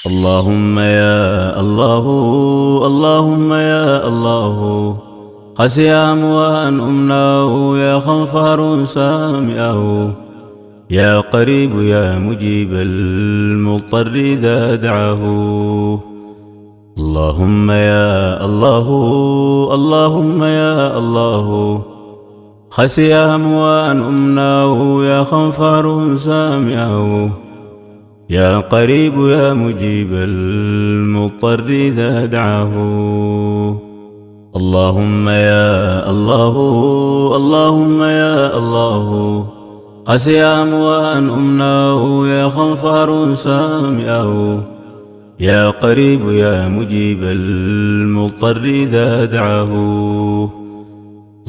اللهم يا الله، اللهم يا الله، خسيام وأن أمناه يا خنفر سامعه، يا قريب يا مجيب المضطر إذا دعاه. اللهم يا الله، اللهم يا الله، خسيام وأن أمناه يا خنفر سامعه، يا قريب يا مجيب المضطر إذا دعاه. اللهم يا الله، اللهم يا الله، خسيام وأن أمناه يا خنفر سامعه، يا قريب يا مجيب المضطر إذا دعاه.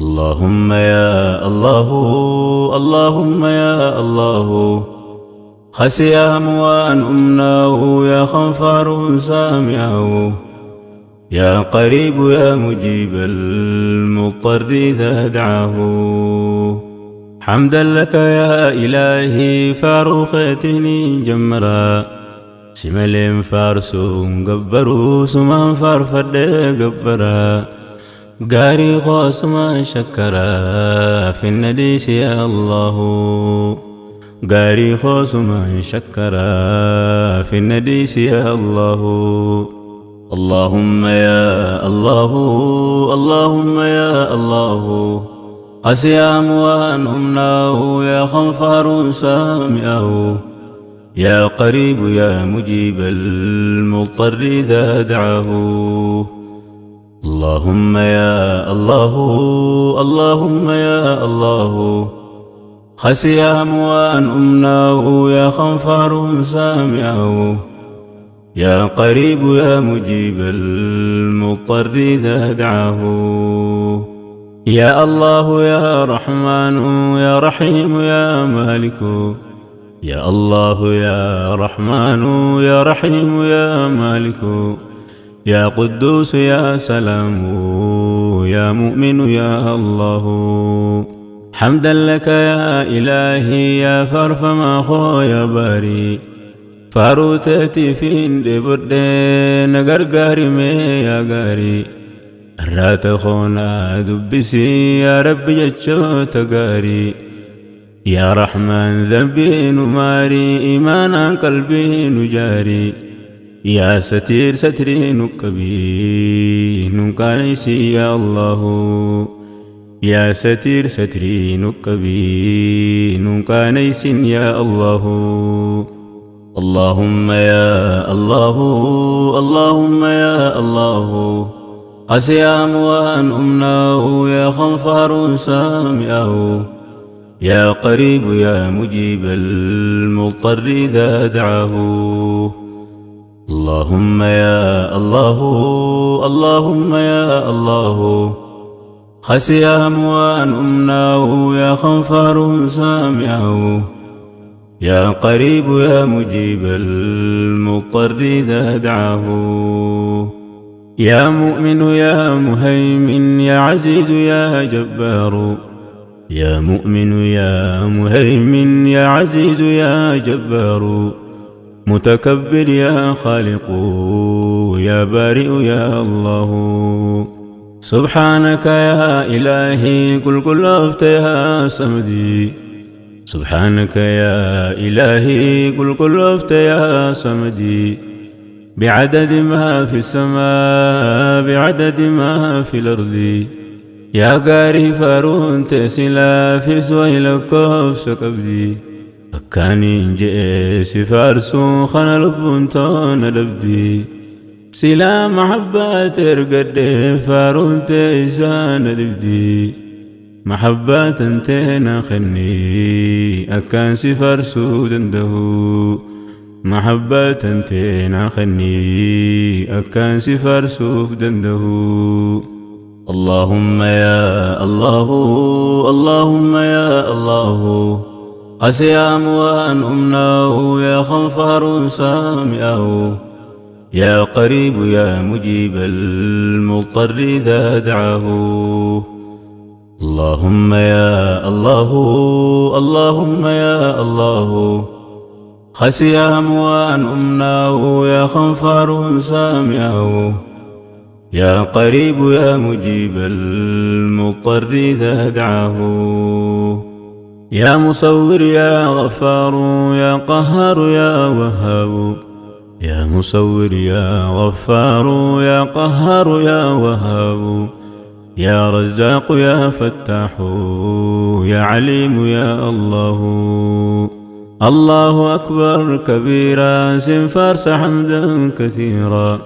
اللهم يا الله، اللهم يا الله، خسيام وأن أمناه يا خنفر سامعه، يا قريب يا مجيب المضطر إذا دعاه. حمدا لك يا إلهي فاروقتني جمرا، سملين فارسو قبرو سمان فارفد قبرا، قاري غوص ما شكرا في النديس يا الله، قاري غوص ما شكرا في النديس يا الله. اللهم يا الله، اللهم يا الله، خسيام وأن أمناه يا خنفر سامعه، يا قريب يا مجيب المضطر إذا دعاه. اللهم يا الله، اللهم يا الله، خسيام وأن أمناه يا خنفر سامعه، يا قريب يا مجيب المضطر إذا دعاه. يا الله يا رحمن يا رحيم يا مالك، يا الله يا رحمن يا رحيم يا مالك، يا قدوس يا سلام يا مؤمن يا الله. حمدا لك يا إلهي يا فرفما خو يا باري، فاروتتي فين دبردين غرغاري مي يا غاري، رات خونا دبسي يا رب جتشو تغاري. يا رحمن ذنبي نماري إيمانا قلبي نجاري، يا ستير ستري نكبي نكانيسي يا الله، يا ستير ستري نكبي نكانيسي يا الله. اللهم يا الله، اللهم يا الله، خسيام وأن أمناه يا خنفر سامعه، يا قريب يا مجيب المضطر إذا دعاه. اللهم يا الله، اللهم يا الله، خسيام وأن أمناه يا خنفر سامعه، يا قريب يا مجيب المضطر إذا دعاه. يا مؤمن يا مهيمن يا عزيز يا جبار، يا مؤمن يا مهيمن يا عزيز يا جبار، متكبر يا خالق يا بارئ يا الله. سبحانك يا إلهي قل قلبت يا سمدي، سبحانك يا إلهي قل قلبت يا سمدي، بعدد ما في السماء بعدد ما في الأرض، يا قاري فارون تسلا في سويل كوفس كبدي، أكاني جيسي فارسو خنا لبنتون لبدي، سلا محبات ارقد فارون تيسان لبدي، محبات انتنا خني أكان سفارسو دنده، محبات انتنا خني أكان سفارسو دنده. اللهم يا الله، اللهم يا الله، خسيام وأن أمناه يا خنفر سامعه، يا قريب يا مجيب المضطر إذا دعاه. اللهم يا الله، اللهم يا الله، خسي أموان أمناه يا خنفر سامعه يا قريب يا مجيب المضطر إذا دعاه يا مصور يا غفار يا قهار يا وهاب يا مصور يا غفار يا قهار يا وهاب يا رزاق يا فتاح يا عليم يا الله الله أكبر كبيرا سنفارس حمدا كثيرا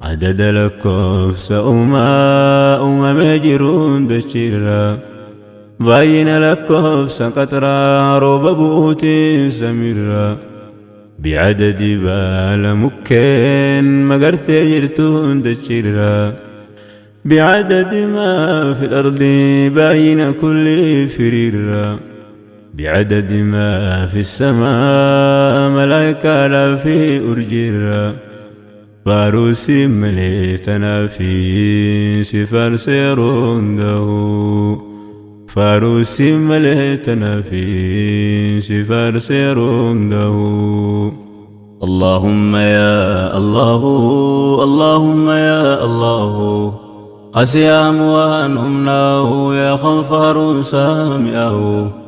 عدد الكفس أمم يجرون دشيرا باين لكفس قطرا روب بوت سميرا بعدد بال مكين مقرت يجرتون دشيرا بعدد ما في الأرض باين كل فريرا بعدد ما في السماء ملائكة لا في أرجرا فاروسي مليتنا في سفر سيرونده فاروسي مليتنا في سفر سيرونده اللهم يا الله اللهم يا الله قسي أموان أمناه يا خنفر سامعه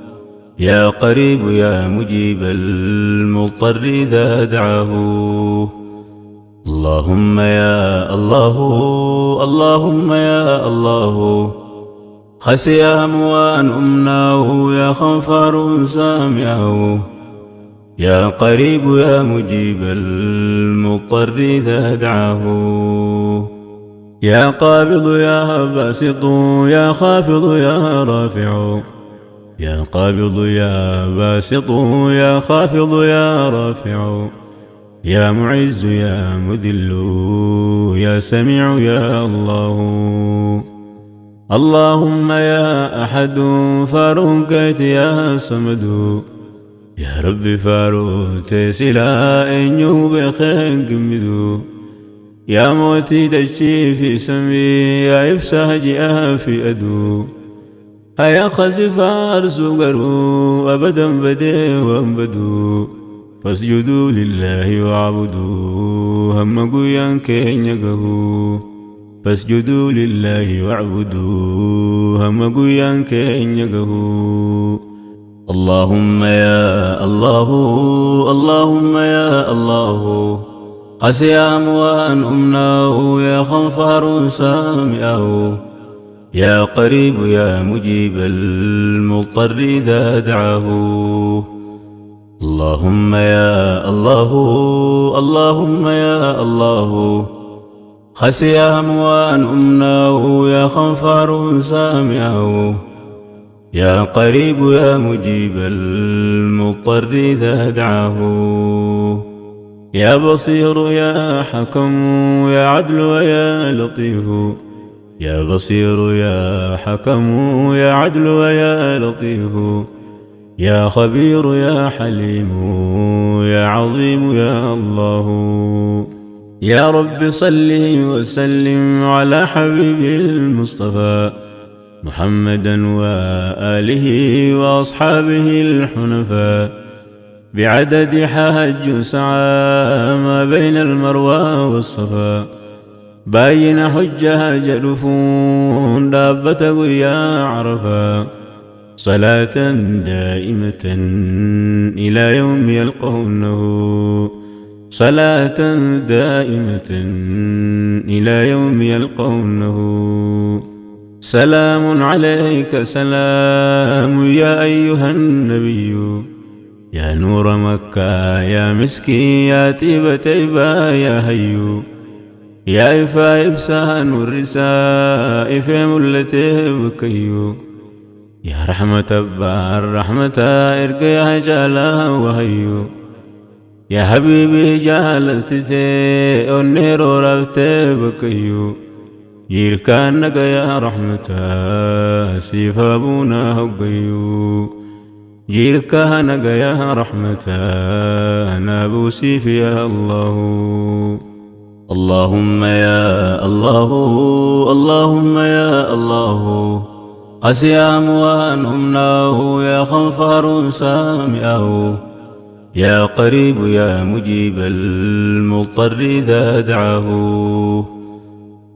يا قريب يا مجيب المضطر إذا دعاه اللهم يا الله اللهم يا الله خسي أموان أمناه يا خنفر سامعه يا قريب يا مجيب المضطر إذا دعاه يا قابض يا باسط يا خافض يا رافع يا قابض يا باسط يا خافض يا رافع يا معز يا مذل يا سميع يا الله اللهم يا أحد فاروقت يا صمد يا رب فاروت سلا إنيو بخير قمدو يا موتي دشي في سمي يا إفساج في أدو هيا خزفار سوغرو أبدا بدي وانبدو فاسجدوا لله واعبدوا هم قيان كين يقهو فاسجدوا لله واعبدوا هم قيان كين يقهو اللهم يا الله اللهم يا الله قسي أموان أمناه يا خنفر سامعه يا قريب يا مجيب المضطر إذا دعاه اللهم يا الله اللهم يا الله خسي أموان أمناه يا خنفر سامعه يا قريب يا مجيب المضطر إذا دعاه يا بصير يا حكم يا عدل يا لطيف يا بصير يا حكم يا عدل يا لطيف يا خبير يا حليم يا عظيم يا الله يا رب صل وسلم على حبيب المصطفى محمدا وآله وأصحابه الحنفاء بعدد حج سعى ما بين المروى والصفا باين حجها جلفون دابة يا عرفا صلاة دائمة إلى يوم يلقونه صلاة دائمة إلى يوم يلقونه سلام عليك سلام يا أيها النبي يا نور مكة يا مسكي يا طيبة طيبة يا هيو يا إفا إبسان الرساء في ملته بكيو يا رحمة بار رحمة إرق يا جالا وهيو يا حبيبي جالتتي والنير ربتي بكيو جيركانك يا رحمة سيف أبونا هقيو جيركانك يا رحمة نابو سيف يا الله اللهم يا الله اللهم يا الله قسي أموان أمناه يا خنفر سامعه يا قريب يا مجيب المضطر إذا دعاه.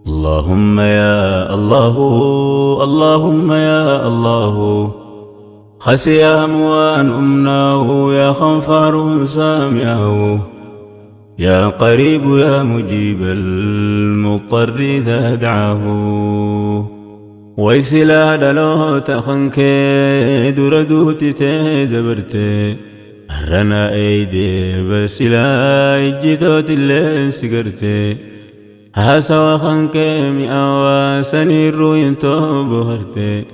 اللهم يا الله اللهم يا الله خسي أموان أمناه يا خنفر سامعه. يا قريب يا مجيب المضطر إذا دعاه. ويسلا دلو تخنك دردوت تدبرت أرنا أيدي بسلا إجدوت اللي سكرت هاسا خنك مئوا سنير ينتو بهرت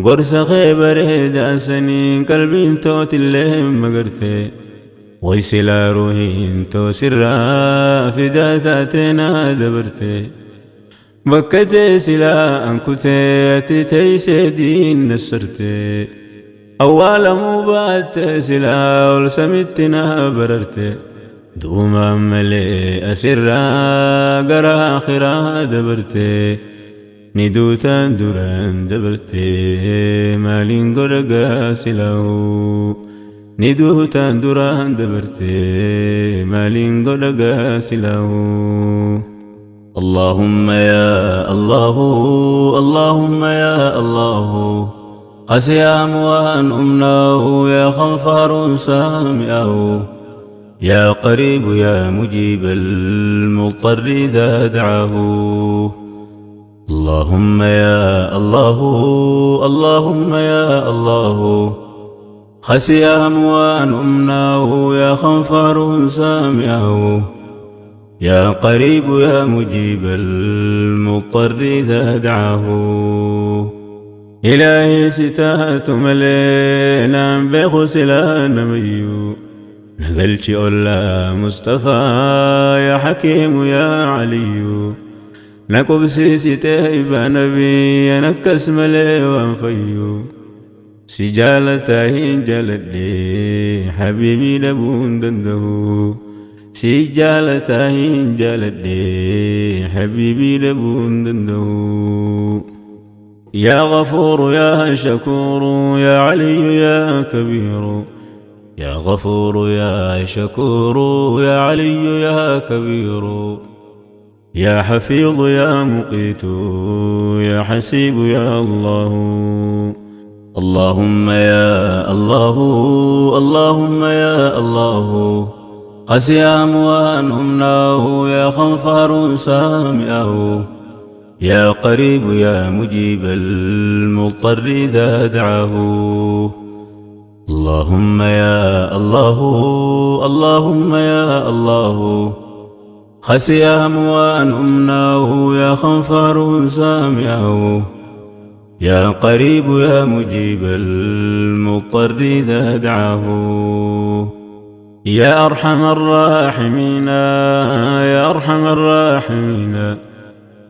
قرص خيبر داسني قلبي توت اللي مقرت ويسلا روحين تو سرا في داتاتنا دبرت بكت سلا أنكتت تيسدين نسرت أول مبات سلا ولسمتنا بررت دوما ملي أسرا قرا آخرا دبرت ندوتا دران دبرت مالين قرقا سلاو ندوتا دران دبرت مالين قرقا سلاو. اللهم يا الله اللهم يا الله قسي أموان أمناه يا خنفر سامعه. يا قريب يا مجيب المضطر إذا دعاه. اللهم يا الله اللهم يا الله خسي أموان أمناه يا خنفر سامعه. يا قريب يا مجيب المضطر إذا دعاه. إلهي ستات ملينا بغسلا نميو نقلت أولا مصطفى يا حكيم يا علي نكبسي ستيبا نبي نكس ملي وانفيو سجالتاهين جلدي حبيبي لبون دنده سجالتاهين جلدي حبيبي لبون دنده. يا غفور يا شكور يا علي يا كبير. يا غفور يا شكور يا علي يا كبير. يا حفيظ يا مقيت يا حسيب يا الله. اللهم يا الله اللهم يا الله قسي أموان أمناه يا خنفر سامعه. يا قريب يا مجيب المضطر إذا دعاه. اللهم يا الله اللهم يا الله خسي أموان أمناه يا خنفر سامعه. يا قريب يا مجيب المضطر إذا دعاه. يا أرحم الراحمين يا أرحم الراحمين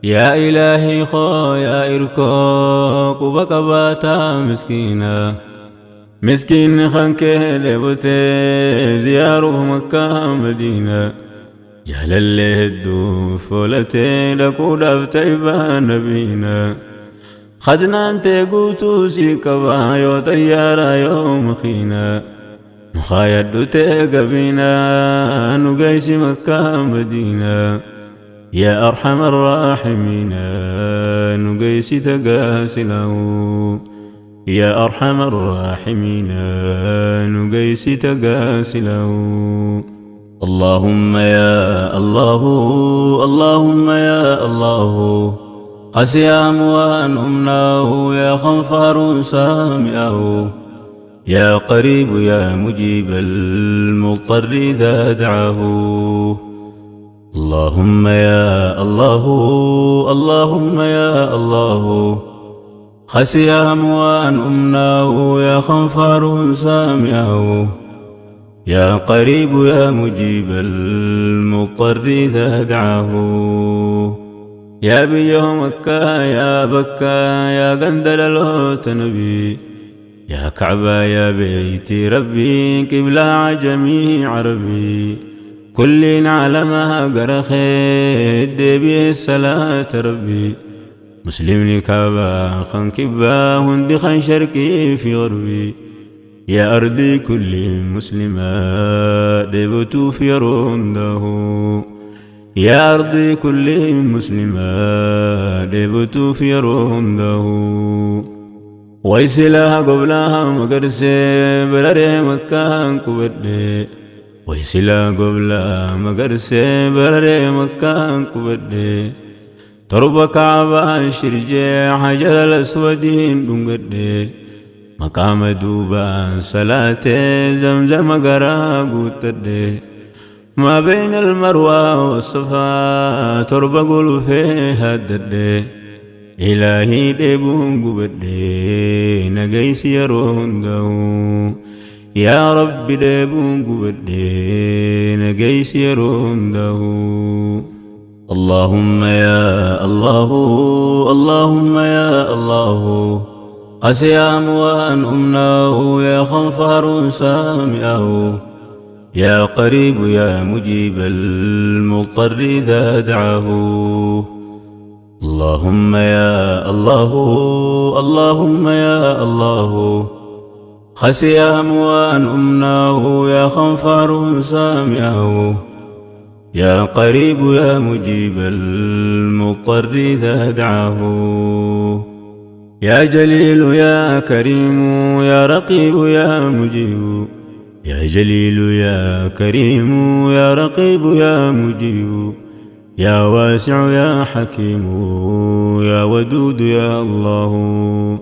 يا إلهي خو يا إركوك وبكباتا مسكينا مسكين خنك لبوتي زياره مكة مدينة جهل اللي هدو فولتي لكو دفتيبا نبينا خزنا انت قوتو سيكبا يو طيارا يوم خينا نخايدو تيقبينا نقايس مكة مدينة يا أرحم الراحمين نقيس تقاسله. يا أرحم الراحمين نقيس تقاسله. اللهم يا الله اللهم يا الله قسي أموان أمناه يا خنفر سامعه. يا قريب يا مجيب المضطر إذا دعاه. اللهم يا الله اللهم يا الله خسي أموان أمناه يا خنفر سامعه. يا قريب يا مجيب المضطر إذا دعاه. يا بيه مكة يا بكا يا قندل الهوت نبي يا كعبة يا بيتي ربي قبلة جميع عربي كل علمها قرخيد به الصلاة ربي مسلمني كابا خن كبا هندي خن شرقي في غربي يا أرضي كل مسلمة دبتو في رونده يا أرضي كل مسلمة دبتو في رونده ويسلها قبلها مقرسي برري مكان كبدي ويسلها قبلها مقرسي برري مكان كبدي ترب كعبة شرجي حجر الأسودين دنقدي مقام دوبا صلاة زمزم قراق تدي ما بين المروة والصفا ترب قل فيها الددي إلهي ديبون قبدي نقيس يرونده يا رب ديبون قبدي نقيس يرونده اللهم يا الله اللهم يا الله قسيام وأن أمناه يا خنفر سامعه يا قريب يا مجيب المضطر إذا دعاه اللهم يا الله اللهم يا الله خسيام وأن أمناه يا خنفر سامعه يا قريب يا مجيب المضطر إذا دعاه يا جليل يا كريم يا رقيب يا مجيب يا جليل يا كريم يا رقيب يا مجيب يا واسع يا حكيم يا ودود يا الله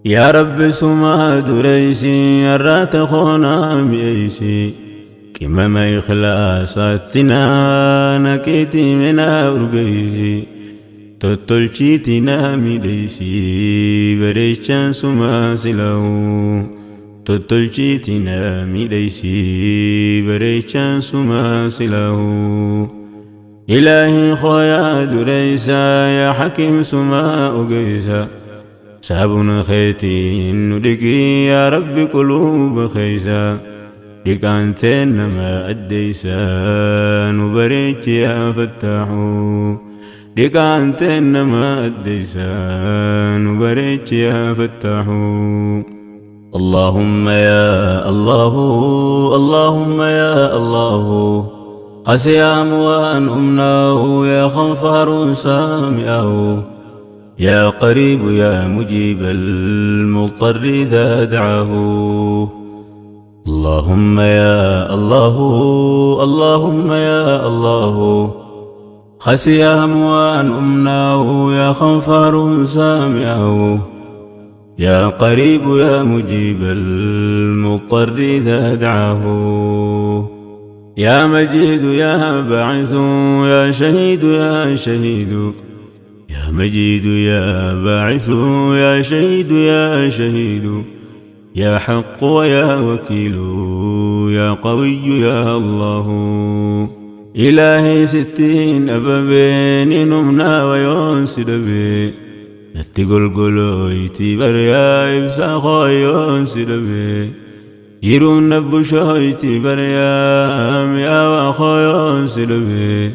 يا رب سما دريسي الرات خونا ميسي كما ما إخلاصاتنا نكيتي من أرقيسي تطلشيتنا ميديسي بريشان سما سلو تطلشيتنا ميديسي بريشان سما سلو إلهي خويا دريسا يا حكيم سما أقيسا سابنا خيتي ندقي يا رب قلوب خيسا ديكانتين ما أديسا نبريك يا فتاحو ديكانتين ما أديسا نبريك يا فتاحو اللهم يا الله اللهم يا الله قسيام وأن أمناه يا خنفر سامعه يا قريب يا مجيب المضطر إذا دعاه اللهم يا الله اللهم يا الله خسيام وأن أمناه يا خنفر سامعه يا قريب يا مجيب المضطر إذا دعاه يا مجيد يا باعث يا شهيد يا شهيد يا مجيد يا باعث يا شهيد يا شهيد يا حق ويا وكيل يا قوي يا الله إلهي 60 أبابين نمنا ويونسد بي نتقل قلويتي بريا إبسا خويونسد بي جيرون نبشويتي بريام يا وخويونسد بي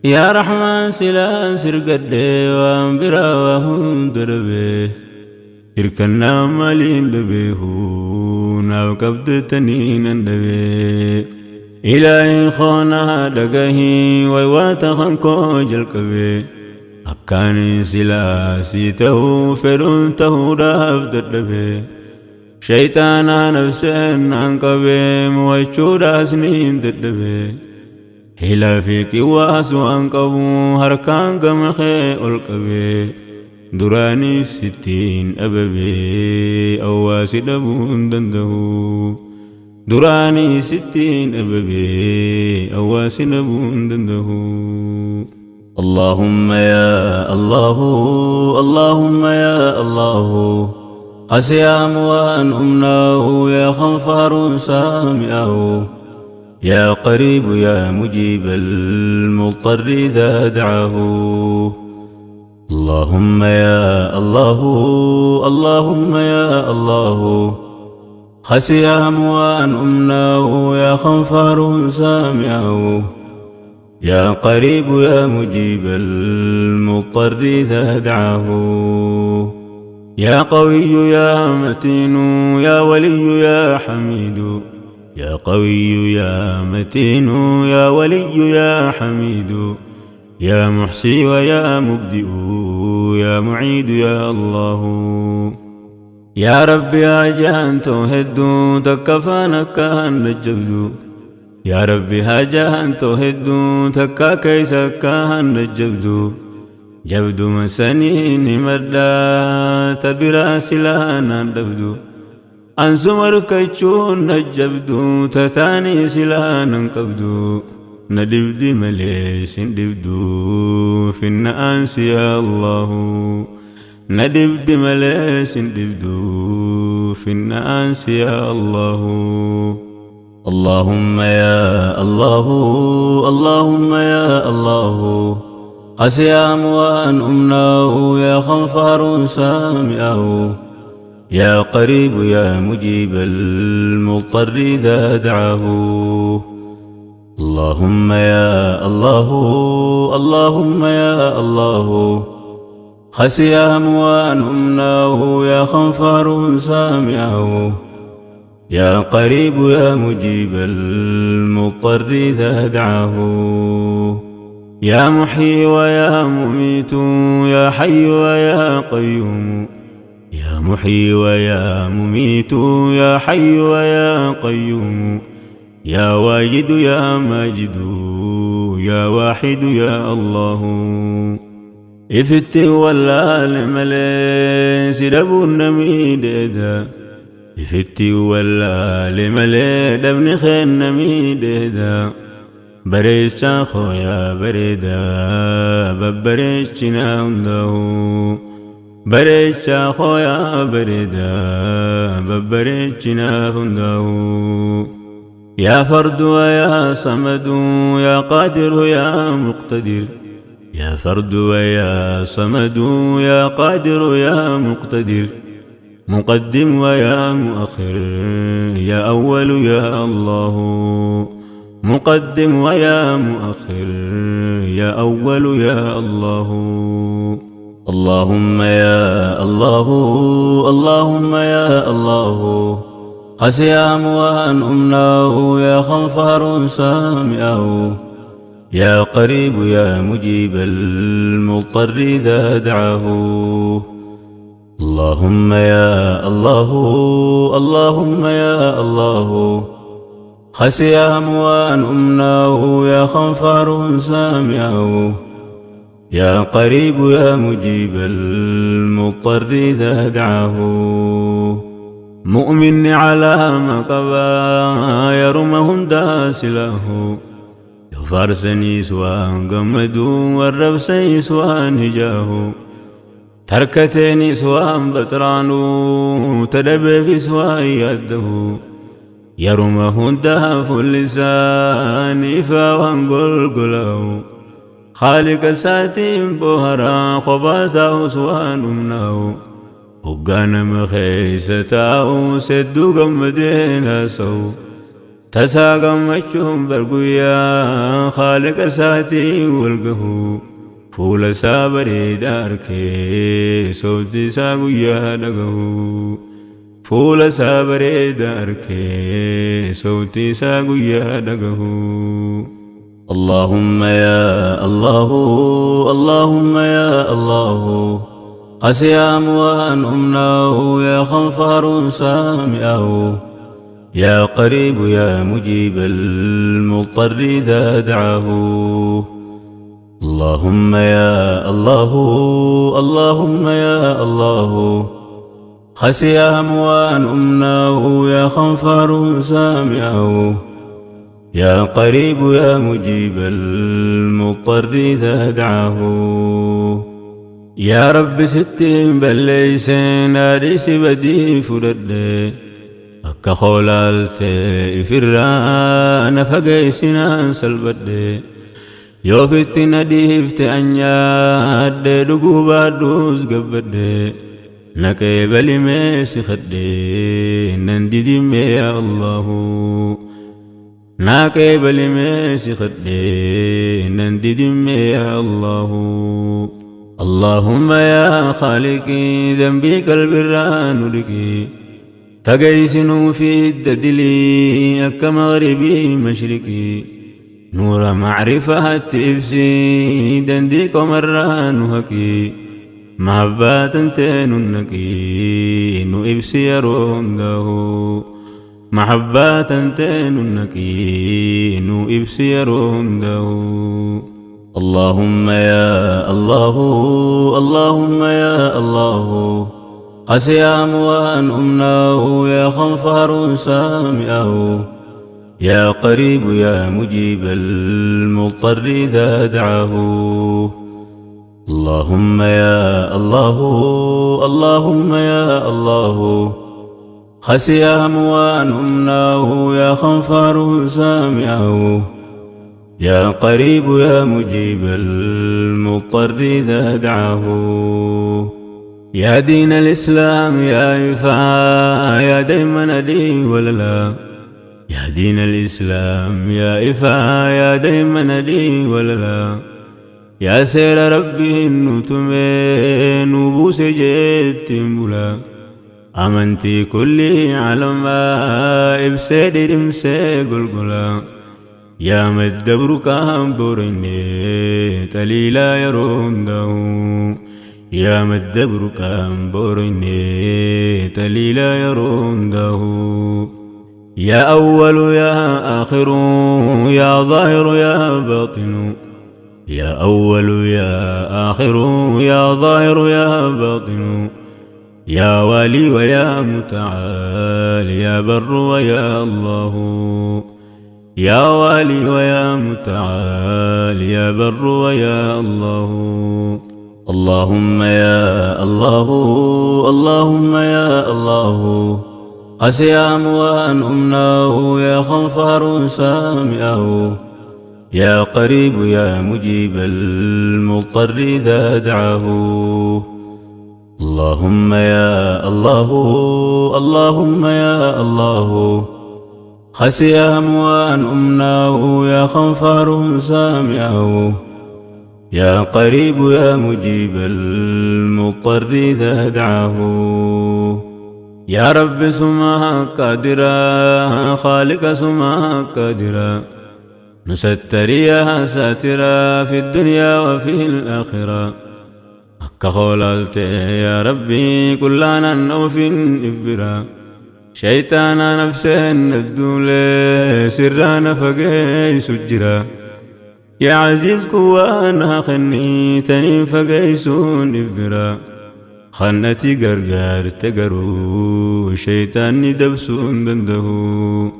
يا رحمن سلان سرقدي وانبرا وهم دربي إركنا مالين دبيهونا وكبد تنين دبي إلهي خونا دقهي ويواتخن كوجل كبي أكاني سلاسيته فرنته رابد دبي شيطانا نفسين عنكبي موجودا سنين دبي هلا فيك واسو عنكبو هركان قمخي الكبي دراني 60 أبابي أواسي دبون دنده دراني 60 أبابي أواسي دبون دنده اللهم يا الله اللهم يا الله قسيام وأن أمناه يا خنفر سامعه يا قريب يا مجيب المضطر إذا دعاه اللهم يا الله اللهم يا الله خسيام وأن أمناه يا خنفر سامعه يا قريب يا مجيب المضطر إذا دعاه يا قوي يا متين يا ولي يا حميد يا قوي يا متين يا ولي يا حميد يا محصي ويا مبدئ يا معيد يا الله يا ربي هاجان توهد تكفانك كان الجبد يا ربي هاجان توهد تكا كيسك كان الجبد جبد مسنين مدى تبرا سلانا دبد أنسمر كيشون نجبد تتاني سلانا قبد ندبد مليس دبد في الناس يا الله ندبد مليس دبد في الناس يا الله اللهم يا الله اللهم يا الله قسيام وأن أمناه يا خنفار سامعه يا قريب يا مجيب المضطر إذا دعاه اللهم يا الله اللهم يا الله خسيام وأن أمناه يا خنفار سامعه يا قريب يا مجيب المضطر إذا دعاه يا محيي ويا مميت يا حي ويا قيوم يا محيي ويا مميت يا حي ويا قيوم يا واجد يا ماجد يا واحد يا الله إفت ولا لملي سدب النميد دا إفت ولا لملي دبن خين نميد دا بريشا خويا بريدا ببريشنا عنده بريشا خويا بريدا ببريشنا عنده يا فرد ويا صمد يا قادر يا مقتدر يا فرد ويا صمد يا قادر يا مقتدر مقدم ويا مؤخر يا أول يا الله مقدم ويا مؤخر يا أول يا الله اللهم يا الله اللهم يا الله قسيام وأن أمناه يا خنفار سامعه يا قريب يا مجيب المضطر إذا دعاه اللهم يا الله اللهم يا الله خسيام وأن أمناه يا خنفار سامعه يا قريب يا مجيب المضطر إذا دعاه مؤمن على ما قبا يرمهم داسله يفارسني سوان قمدو والرب سيسوان هجاه تركتني سوان بطرانو تدب في سوان يده يرمه الدهف اللسان فوان قلقله خالق ساتين بوهرا خباته سوان أمناه وقانا مخيستاه سدو قمدين سو تساقا مجهم برقويا خالق ساتي والقهو فول سابري داركي صوتي ساقويا لقهو فول سابري داركي صوتي ساقويا لقهو اللهم يا الله اللهم يا الله قسيام وأن أمناه يا خنفار سامعه يا قريب يا مجيب المضطر إذا دعاه اللهم يا الله اللهم يا الله خسيام وأن أمناه يا خنفار سامعه يا قريب يا مجيب المضطر إذا دعاه يا رب ستين بليسين أريس بدي فرد أكا خولالتي فران فقيسنا سلبد يوفت نديفت أنياد دقوبا دوز قبد نكي بلميس خدي نندي دمي يا الله ناكي بلميس خدي نندي دمي يا الله اللهم يا خالقي ذنبي قلب الرانولكي فقيسنو في الددلي أك مغربي مشرقي نور معرفة تبسي دنديك مرانوهكي محبات تننكي نو إبسي يرونده محبات تننكي نو إبسي يرونده اللهم يا الله اللهم يا الله قسيام وأن أمناه يا خنفر سامعه يا قريب يا مجيب المضطر إذا دعاه اللهم يا الله اللهم يا الله خسيام وأن أمناه يا خنفر سامعه يا قريب يا مجيب المضطر إذا دعاه يا دين الإسلام يا إفعى يا ديمن لي وللا يا دين الإسلام يا إفعى يا ديمن لي وللا يا سير ربي النتمين وبوس جيت بلا أمنتي كلي على ما إبسد إمسي قلقلا يا مدبر كام بورني تليلا يروم داو يا مدبر كام بورني تليلا يروم داو يا أول يا آخر يا ظاهر يا باطن يا أول يا آخر يا ظاهر يا باطن يا والي ويا متعال يا بر ويا الله يا والي ويا متعال يا بر ويا الله اللهم يا الله اللهم يا الله قسيام وأن أمناه يا خنفر سامعه يا قريب يا مجيب المضطر إذا دعاه اللهم يا الله اللهم يا الله خسيام وأن أمناه يا خنفر سامعه يا قريب يا مجيب المضطر إذا دعاه يا رب سماك قادرا خالق سماك قادرا نستر يا ساترا في الدنيا وفي الآخرة كخولت يا ربي كلنا نوف إفبرا شيطانا نفسين الدولة سرانا فقي سجرا يا عزيز كوانا خني تنين فقيسون إفبرا خنتي قرقار تقرو شيطاني دبسون دندهو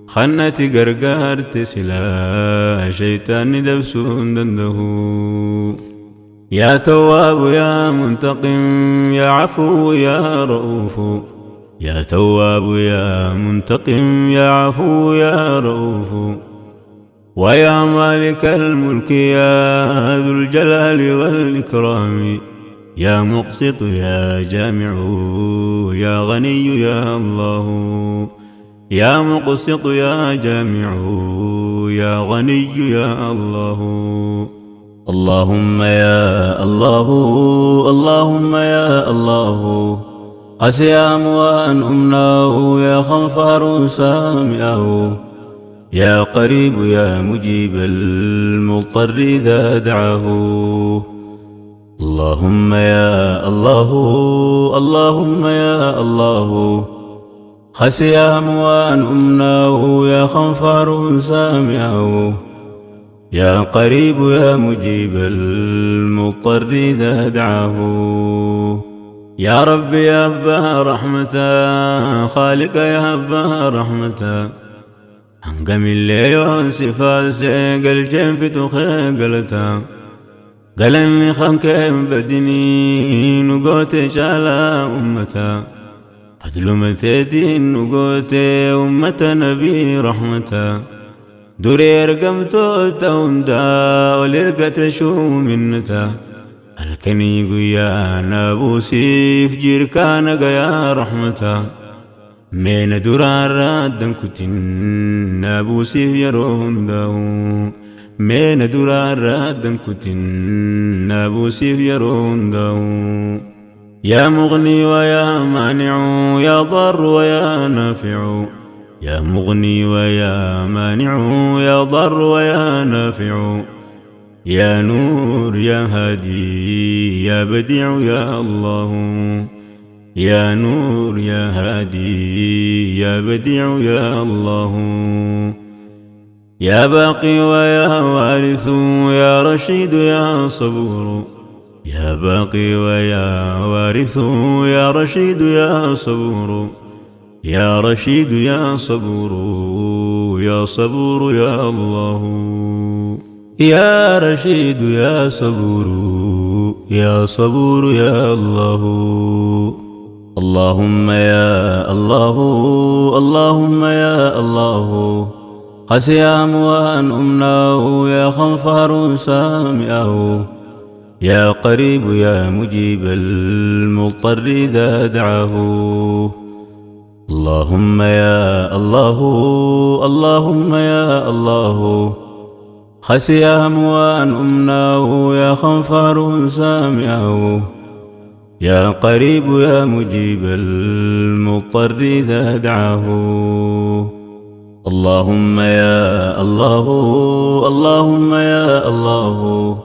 خنتي قرقار تسلا شيطاني دبسون دندهو يا تواب يا منتقم يا عفو يا رؤوف يا تواب يا منتقم يا عفو يا رؤوف ويا مالك الملك يا ذو الجلال والإكرام يا مقسط يا جامع يا غني يا الله يا مقسط يا جامع يا غني يا الله اللهم يا الله اللهم يا الله قسيام وأن أمناه يا خنفر سامعه يا قريب يا مجيب المضطر إذا دعاه اللهم يا الله اللهم يا الله خسيام وأن أمناه يا خنفر سامعه يا قريب يا مجيب المضطر إذا دعاه يا رب يا أبا رحمة خالق يا أبا رحمة هنقم الليل صفات سيقل جنف تخيقلتا قلني خنك بدني نقوت شالا أمتا فضل متدين نقوت أمة نبي رحمتا دوري رقمتو توندا ولرقت شو منتا الكني قيا نابو سيف جيركان قيا رحمتا من درار ردن كتن نابو سيف يرون داو من درار رادا كتن نابوسيف يرون داو يا مغني ويا مانع يا ضار ويا نافع يا مغني ويا مانع يا ضار ويا نافع يا نور يا هادي يا بديع يا الله يا نور يا هادي يا بديع يا الله يا باقي ويا وارث يا رشيد يا صبور يا باقي ويا وارث يا رشيد يا صبور يا رشيد يا صبور يا صبور يا الله يا رشيد يا صبور يا صبور يا الله اللهم يا الله اللهم يا الله قسي أموان أمناه يا خنفر سامعه يا قريب يا مجيب المضطر إذا دعاه اللهم يا الله اللهم يا الله خسي أموان أمناه يا خنفر سامعه يا قريب يا مجيب المضطر إذا دعاه اللهم يا الله اللهم يا الله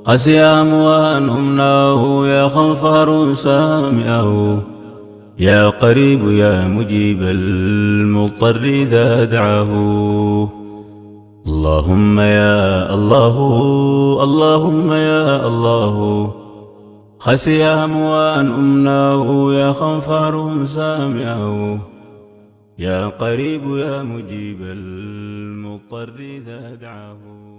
قسي أموان أمناه يا خنفر سامعه يا قريب يا مجيب المضطر إذا دعاه اللهم يا الله اللهم يا الله خسي أموان أمناه يا خنفر سامعه يا قريب يا مجيب المضطر إذا دعاه